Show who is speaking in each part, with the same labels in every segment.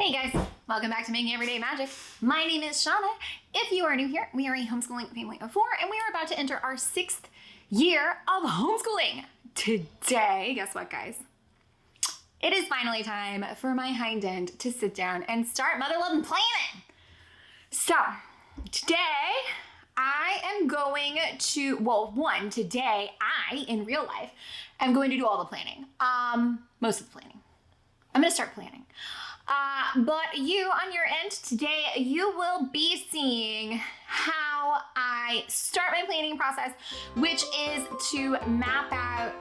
Speaker 1: Hey guys, welcome back to Making Everyday Magic. My name is Shanna. If you are new here, we are a homeschooling family of 4 and we are about to enter our 6th year of homeschooling. Today, guess what guys? It is finally time for my hind end to sit down and start mother loving planning. So, today I am going to, today I, in real life, am going to do all the planning. Most of the planning. I'm gonna start planning. But you on your end today, you will be seeing how I start my planning process, which is to map out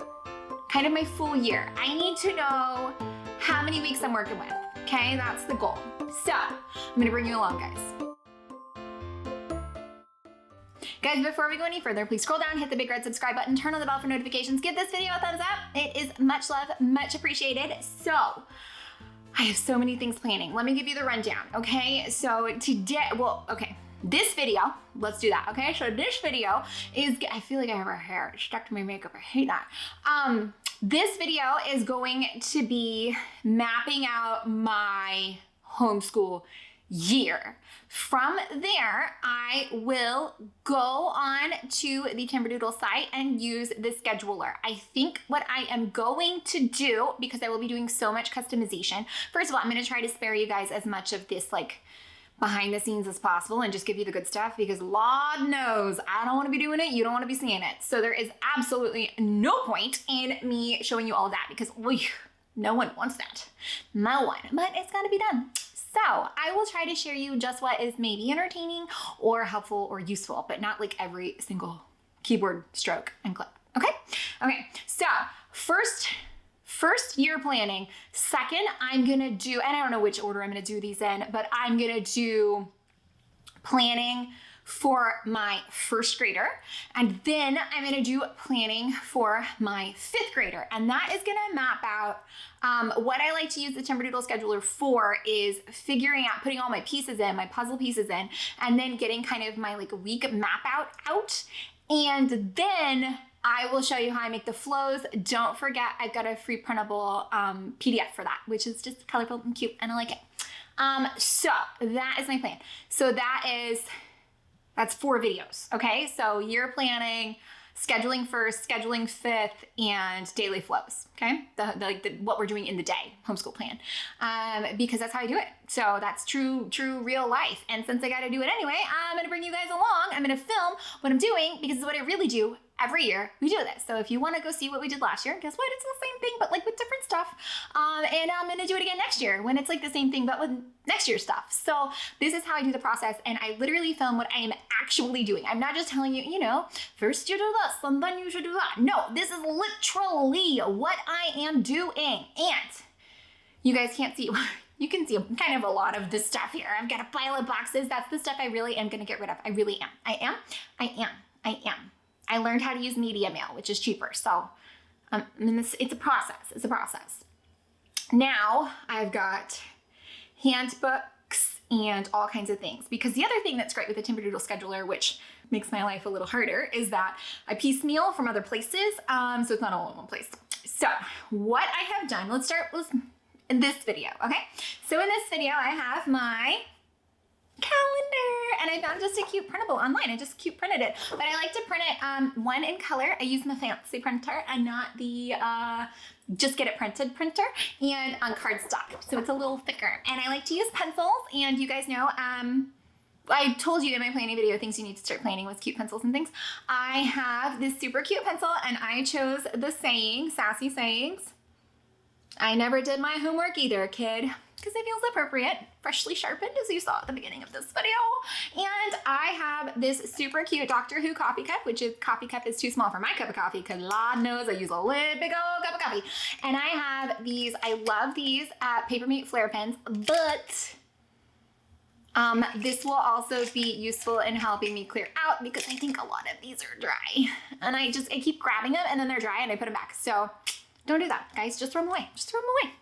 Speaker 1: kind of my full year. I need to know how many weeks I'm working with, okay? That's the goal. So, I'm gonna bring you along, guys. Guys, before we go any further, please scroll down, hit the big red subscribe button, turn on the bell for notifications, give this video a thumbs up. It is much love, much appreciated. So, I have so many things planning. Let me give you the rundown, okay? So today, this video, let's do that, okay? So this video is, I feel like I have our hair stuck to my makeup, I hate that. This video is going to be mapping out my homeschool year. From there, I will go on to the Timberdoodle site and use the scheduler. I think what I am going to do, because I will be doing so much customization, first of all, I'm gonna try to spare you guys as much of this like behind the scenes as possible and just give you the good stuff, because Lord knows I don't wanna be doing it, you don't wanna be seeing it. So there is absolutely no point in me showing you all of that, because no one wants that. No one, but it's gotta be done. So I will try to share you just what is maybe entertaining or helpful or useful, but not like every single keyboard stroke and click. Okay, so first year planning. Second, I'm gonna do, and I don't know which order I'm gonna do these in, but I'm gonna do planning for my first grader, and then I'm gonna do planning for my 5th grader, and that is gonna map out what I like to use the Timberdoodle scheduler for is figuring out, putting all my pieces in, my puzzle pieces in, and then getting kind of my like week map out, and then I will show you how I make the flows. Don't forget, I've got a free printable PDF for that, which is just colorful and cute, and I like it. So that is my plan. So that's 4 videos, okay? So year planning, scheduling first, scheduling 5th, and daily flows, okay? What we're doing in the day, homeschool plan, because that's how I do it. So that's true real life. And since I gotta do it anyway, I'm gonna bring you guys along. I'm gonna film what I'm doing, because it's what I really do every year we do this. So if you wanna go see what we did last year, guess what? It's the same thing, but like with different stuff. And I'm gonna do it again next year when it's like the same thing, but with next year's stuff. So this is how I do the process, and I literally film what I am actually doing. I'm not just telling you, first you do this, and then you should do that. No, this is literally what I am doing. And you guys can't see, you can see kind of a lot of this stuff here. I've got a pile of boxes. That's the stuff I really am gonna get rid of. I really am. I am. I learned how to use media mail, which is cheaper. So it's a process. Now I've got handbooks and all kinds of things, because the other thing that's great with the Timberdoodle scheduler, which makes my life a little harder, is that I piecemeal from other places. So it's not all in one place. So what I have done, let's start with this video, okay? So in this video, I have my calendar, and I found just a cute printable online. I just cute printed it, but I like to print it one in color. I use my fancy printer and not the just get it printed printer, and on cardstock, so it's a little thicker. And I like to use pencils, and you guys know I told you in my planning video things you need to start planning with cute pencils and things. I have this super cute pencil, and I chose the Sassy Sayings. I never did my homework either, kid, because it feels appropriate, freshly sharpened, as you saw at the beginning of this video. And I have this super cute Doctor Who coffee cup, which is, coffee cup is too small for my cup of coffee, because Lord knows I use a little big old cup of coffee. And I have these, I love these Papermate flare pens, but this will also be useful in helping me clear out, because I think a lot of these are dry. And I keep grabbing them, and then they're dry, and I put them back. So don't do that, guys. Just throw them away. Just throw them away.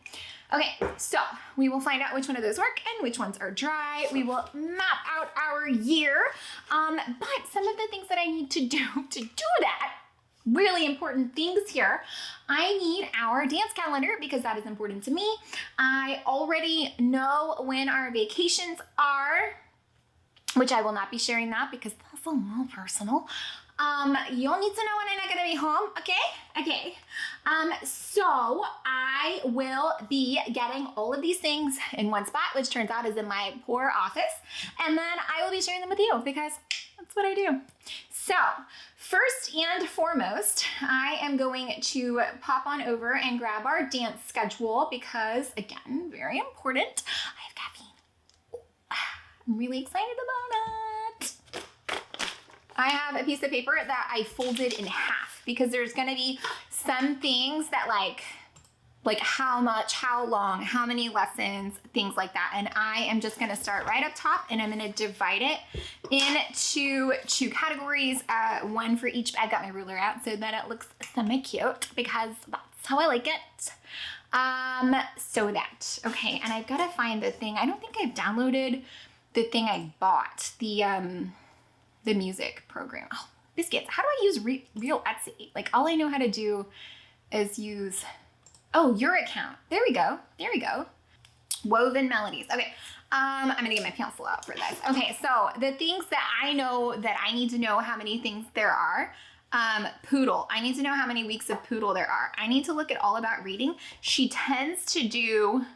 Speaker 1: Okay, so we will find out which one of those work and which ones are dry. We will map out our year. But some of the things that I need to do that really important things here. I need our dance calendar because that is important to me. I already know when our vacations are, which I will not be sharing that because that's a little personal. You'll need to know when I'm not gonna be home, okay? Okay. So I will be getting all of these things in one spot, which turns out is in my poor office. And then I will be sharing them with you because that's what I do. So first and foremost, I am going to pop on over and grab our dance schedule because, again, very important. I have caffeine. I'm really excited about it. I have a piece of paper that I folded in half because there's going to be some things that like how much, how long, how many lessons, things like that. And I am just going to start right up top and I'm going to divide it into two categories, one for each. I got my ruler out so that it looks semi-cute because that's how I like it. So that, okay. And I've got to find the thing. I don't think I've downloaded the thing I bought, the music program. Oh, biscuits. How do I use real Etsy? Like all I know how to do is use, oh, your account. There we go. There we go. Woven melodies. Okay. I'm going to get my pencil out for this. Okay. So the things that I know that I need to know how many things there are. Poodle. I need to know how many weeks of Poodle there are. I need to look at All About Reading. She tends to do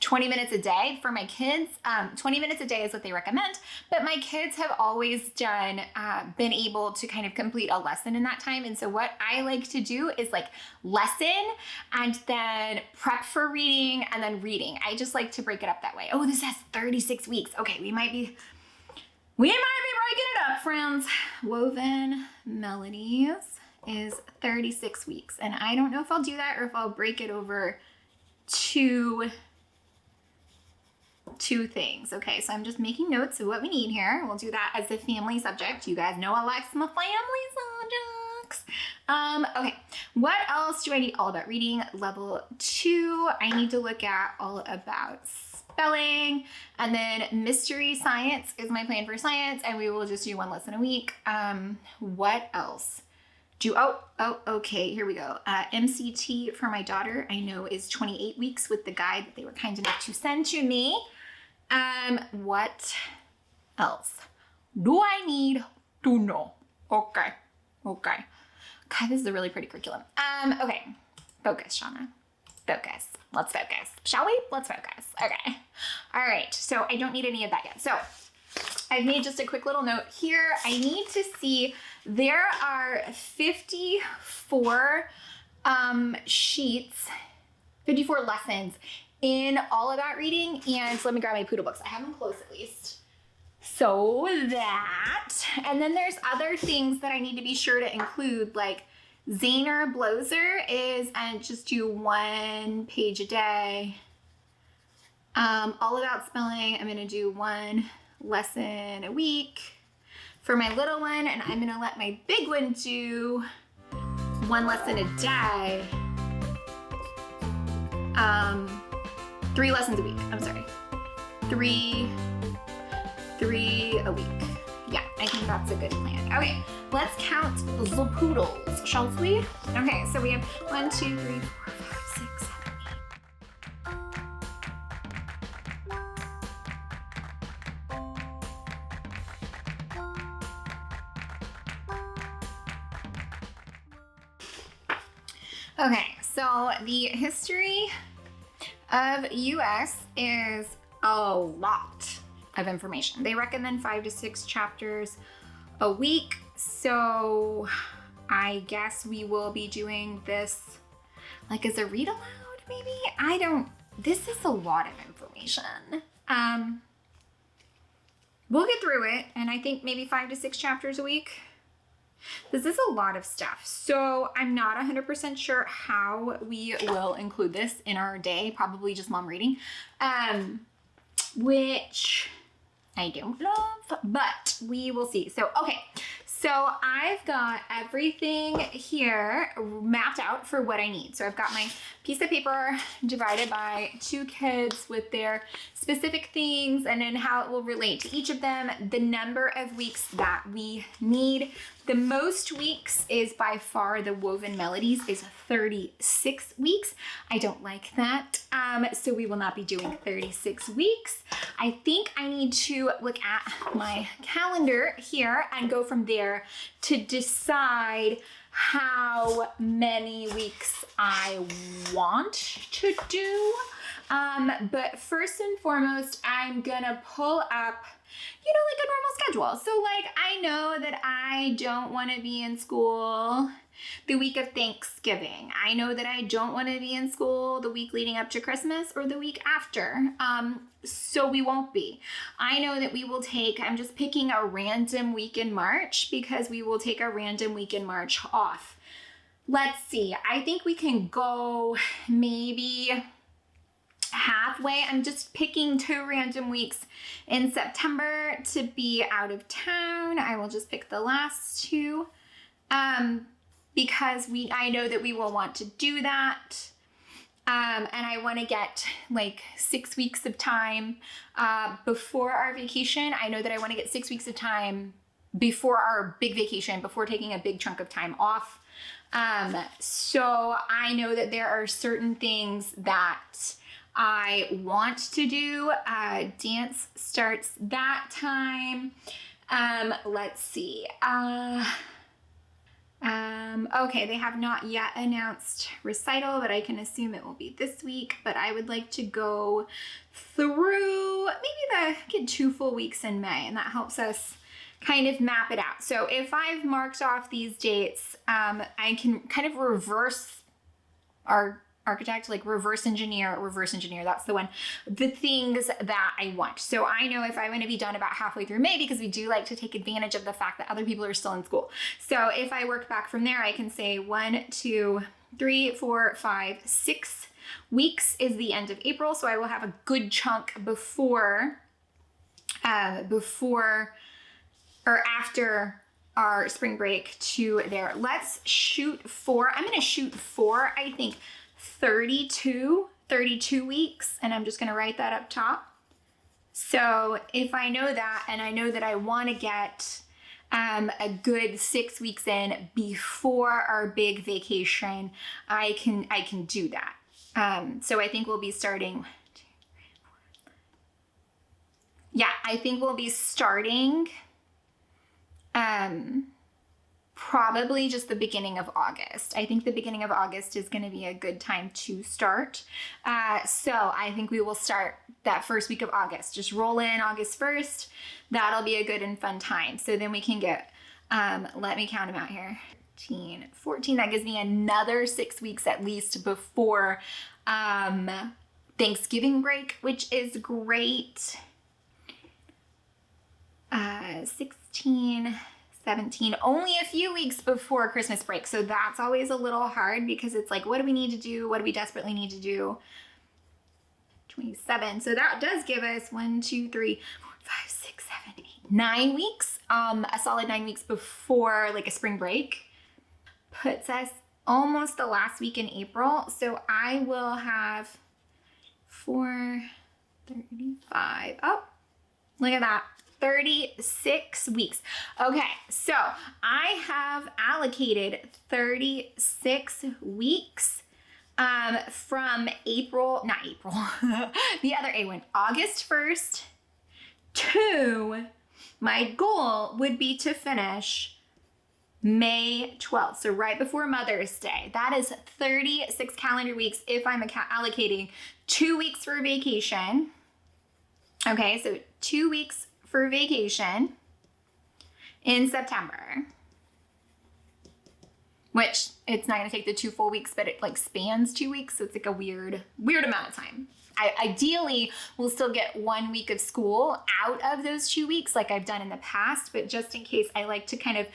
Speaker 1: 20 minutes a day for my kids. 20 minutes a day is what they recommend, but my kids have always been able to kind of complete a lesson in that time. And so what I like to do is like lesson and then prep for reading and then reading. I just like to break it up that way. Oh, this has 36 weeks. Okay, we might be breaking it up, friends. Woven Melodies is 36 weeks. And I don't know if I'll do that or if I'll break it over two things. Okay, so I'm just making notes of what we need here. We'll do that as a family subject. You guys know I like some family subjects. Okay, what else do I need? All About Reading, level 2. I need to look at All About Spelling, and then Mystery Science is my plan for science, and we will just do one lesson a week. What else? Okay, here we go. MCT for my daughter, I know is 28 weeks with the guide that they were kind enough to send to me. What else do I need to know? Okay, this is a really pretty curriculum. Okay, focus, Shanna. Focus. Let's focus. Shall we? Let's focus. Okay. All right, so I don't need any of that yet. So I've made just a quick little note here. I need to see there are 54 sheets, 54 lessons in All About Reading. And let me grab my Poodle books. I have them close at least. So that, and then there's other things that I need to be sure to include, like Zahner Blozer is, and just do 1 page a day. All About Spelling, I'm gonna do 1 lesson a week for my little one, and I'm gonna let my big one do 1 lesson a day. 3 lessons a week. I'm sorry. 3 a week. Yeah, I think that's a good plan. Okay, let's count the poodles, shall we? Okay, so we have 1, 2, 3, 4, 5, 6, 7, 8. Okay, so the history of US is a lot of information. They recommend 5 to 6 chapters a week. So I guess we will be doing this like as a read aloud, maybe? This is a lot of information. We'll get through it. And I think maybe 5 to 6 chapters a week. This is a lot of stuff. So I'm not 100% sure how we will include this in our day. Probably just mom reading, which I don't love, but we will see. So, okay. So I've got everything here mapped out for what I need. So I've got my piece of paper divided by 2 kids with their specific things and then how it will relate to each of them, the number of weeks that we need, The most weeks is by far the Woven Melodies is 36 weeks. I don't like that. So we will not be doing 36 weeks. I think I need to look at my calendar here and go from there to decide how many weeks I want to do. But first and foremost, I'm gonna pull up, like a normal schedule. So like, I know that I don't want to be in school the week of Thanksgiving. I know that I don't want to be in school the week leading up to Christmas or the week after. So we won't be. I know that we will take, I'm just picking a random week in March because we will take a random week in March off. Let's see. I think we can go maybe halfway. I'm just picking 2 random weeks in September to be out of town. I will just pick the last 2 because I know that we will want to do that. And I want to get like 6 weeks of time before our vacation. I know that I want to get 6 weeks of time before our big vacation, before taking a big chunk of time off. So I know that there are certain things that I want to do. Dance starts that time. Let's see. Okay, they have not yet announced recital, but I can assume it will be this week. But I would like to go through get 2 full weeks in May, and that helps us kind of map it out. So if I've marked off these dates, I can kind of reverse reverse engineer, that's the one, the things that I want. So I know if I want to be done about halfway through May, because we do like to take advantage of the fact that other people are still in school. So if I work back from there, I can say 1, 2, 3, 4, 5, 6 weeks is the end of April. So I will have a good chunk before or after our spring break to there. Let's shoot for, I'm going to shoot for, I think, 32 weeks, and I'm just going to write that up top. So if I know that, and I know that I want to get a good 6 weeks in before our big vacation, I can do that. So I think we'll be starting. Yeah, I think we'll be starting probably just the beginning of August. I think the beginning of August is going to be a good time to start. So I think we will start that first week of August. Just roll in August 1st. That'll be a good and fun time. So then we can get, let me count them out here. 14. That gives me another 6 weeks at least before Thanksgiving break, which is great. 16, 17, only a few weeks before Christmas break. So that's always a little hard because it's like, what do we need to do? What do we desperately need to do? 27. So that does give us 1, 2, 3, 4, 5, 6, 7, 8, 9 weeks. A solid 9 weeks before like a spring break. Puts us almost the last week in April. So I will have 4:35. Oh, look at that. 36 weeks. Okay, so I have allocated 36 weeks from the other A one, August 1st to, my goal would be to finish May 12th, so right before Mother's Day. That is 36 calendar weeks if I'm allocating 2 weeks for vacation. Okay, so 2 weeks for vacation in September, which it's not going to take the 2 full weeks, but it like spans 2 weeks. So it's like a weird amount of time. I ideally will still get 1 week of school out of those 2 weeks like I've done in the past, but just in case, I like to kind of,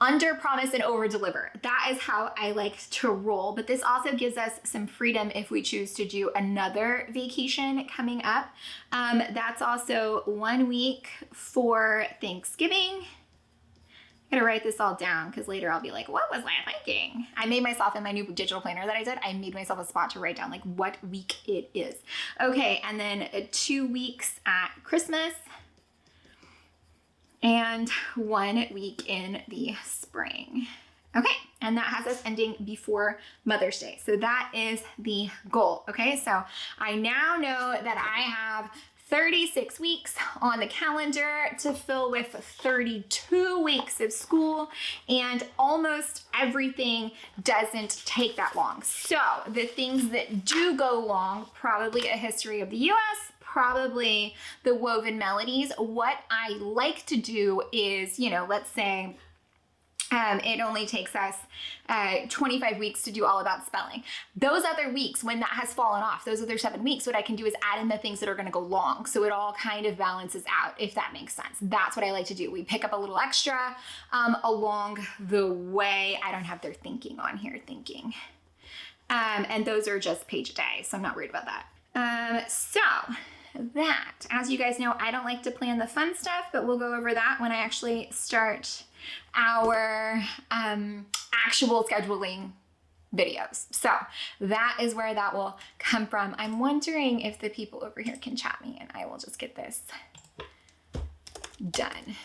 Speaker 1: under promise and over deliver. That is how I like to roll. But this also gives us some freedom if we choose to do another vacation coming up. That's also 1 week for Thanksgiving. I gotta write this all down because later I'll be like, what was I thinking? I made myself in my new digital planner that I did, I made myself a spot to write down like what week it is. Okay, and then 2 weeks at Christmas. and 1 week in the spring. Okay, and that has us ending before Mother's Day. So that is the goal, okay? So I now know that I have 36 weeks on the calendar to fill with 32 weeks of school, and almost everything doesn't take that long. So the things that do go long, probably a history of the US, probably the woven melodies. What I like to do is, let's say, it only takes us 25 weeks to do all about spelling. Those other weeks, when that has fallen off, those other 7 weeks, what I can do is add in the things that are going to go long. So it all kind of balances out, if that makes sense. That's what I like to do. We pick up a little extra along the way. I don't have their thinking on here, thinking. And those are just page a day, so I'm not worried about that. So that, as you guys know, I don't like to plan the fun stuff, but we'll go over that when I actually start our actual scheduling videos. So that is where that will come from. I'm wondering if the people over here can chat me, and I will just get this done.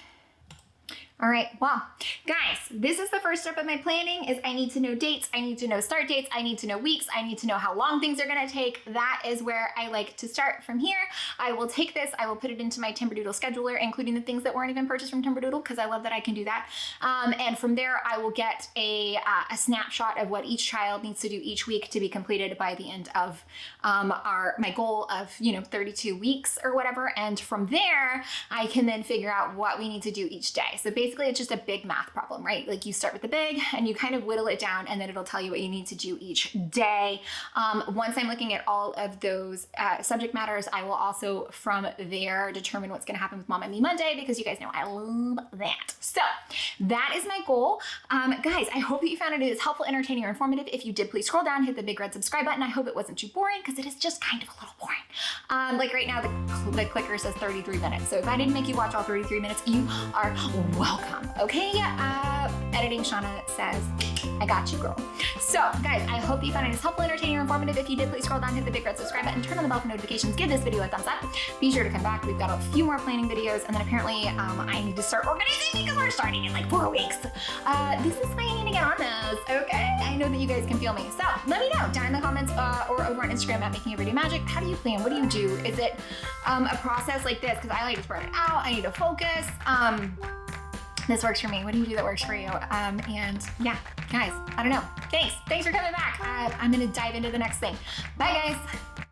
Speaker 1: All right, well, guys, this is the first step of my planning. Is I need to know dates, I need to know start dates, I need to know weeks, I need to know how long things are gonna take. That is where I like to start from here. I will take this, I will put it into my Timberdoodle scheduler, including the things that weren't even purchased from Timberdoodle, because I love that I can do that. And from there, I will get a snapshot of what each child needs to do each week to be completed by the end of my goal of 32 weeks or whatever. And from there, I can then figure out what we need to do each day. So basically, it's just a big math problem, right? Like you start with the big and you kind of whittle it down, and then it'll tell you what you need to do each day. Once I'm looking at all of those subject matters, I will also from there determine what's going to happen with Mom and Me Monday, because you guys know I love that. So that is my goal. Guys, I hope that you found it as helpful, entertaining, or informative. If you did, please scroll down, hit the big red subscribe button. I hope it wasn't too boring, because it is just kind of a little boring. Like right now, the clicker says 33 minutes. So if I didn't make you watch all 33 minutes, you are welcome. Okay, editing Shanna says, I got you, girl. So guys, I hope that you found it as helpful, entertaining, or informative. If you did, please scroll down, hit the big red subscribe button, turn on the bell for notifications, give this video a thumbs up. Be sure to come back. We've got a few more planning videos, and then apparently I need to start organizing because we're starting in like 4 weeks. This is why I need to get on this, okay? I know that you guys can feel me. So let me know down in the comments or over on Instagram at Making Everyday Magic. How do you plan? What do you do? Is it a process like this? Because I like to spread it out. I need to focus. This works for me. What do you do that works for you? And yeah, guys, I don't know. Thanks for coming back. I'm gonna dive into the next thing. Bye, guys.